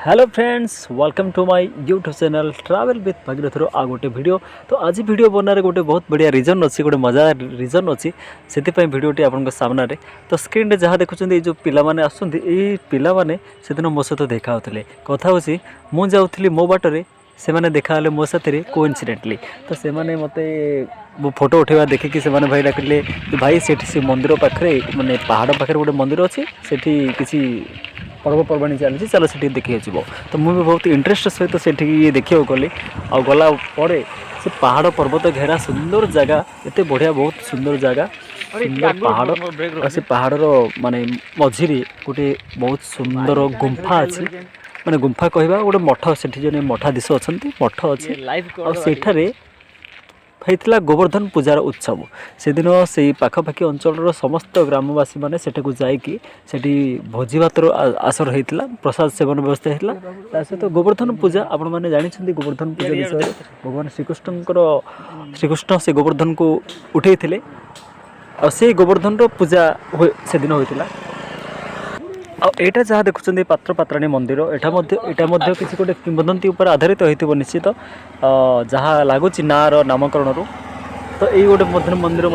Hello friends welcome to my YouTube channel travel with Bhagirathar आ गोटे video. तो आज वीडियो बनारे गोटे बहुत बढ़िया रिजन अच्छी गोटे मजा रिजन अच्छी से भिडियोटी आपन सामने तो स्क्रीन रे जहाँ देखुं जो पिलाने आसुँच पिलाने से दिन मो सहित देखा होते कथा होची मु जाऊँगी मो बाटर से मैंने देखा मो साथ कोइंसिडेंटली तो से मत वो फोटो उठेवा देखिकी से भाई डाकिले भाई से मंदिर पाखे माने पहाड़ पाखे गोटे मंदिर अच्छी से किसी पर्वपर्वाणी चलती चलो से देखिए जीव तो मुझे बहुत इंटरेस्ट सहित से देखा गली आ गला से पहाड़ पर्वत घेरा सुंदर जगह एत बढ़िया बहुत सुंदर जगह सुंदर पहाड़ और से पहाड़ माने मझिरे गोटे बहुत सुंदर गुंफा अच्छी माने गुंफा कहवा गोटे मठ से मठाधीश अच्छा मठ अच्छे और सेठारे होता गोवर्धन पूजार उत्सव से दिन से पाखापाखि अंचल समस्त ग्रामवासी मैंने सेठू जाकि भोजी भातर आसर होता प्रसाद सेवन व्यवस्था होता सहित गोवर्धन पूजा आपण मैंने जानते गोवर्धन पूजा विषय भगवान श्रीकृष्ण से गोवर्धन को उठे और से गोवर्धन पूजा से दिन होता आटा जहाँ देखुं पात्र पात्राणी मंदिर यहाँ किसी गोटे किंवदंती उपर आधारित हो निश्चित जहाँ लगुच नार नामकरण तो यही गोटे मंदिर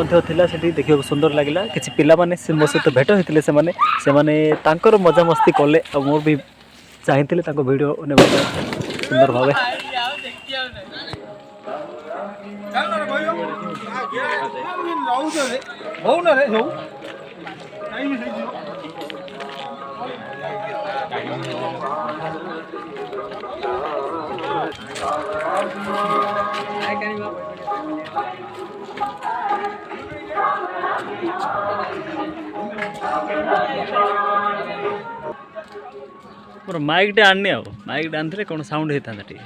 से देखा सुंदर लगे किसी पिलाने से मो सहित भेट होते से मजा मस्ती कले मोर भी चाहिए वीडियो ने सुंदर भाव मोर माइक टे आनी माइक टे आनी कौन साउंड होता टे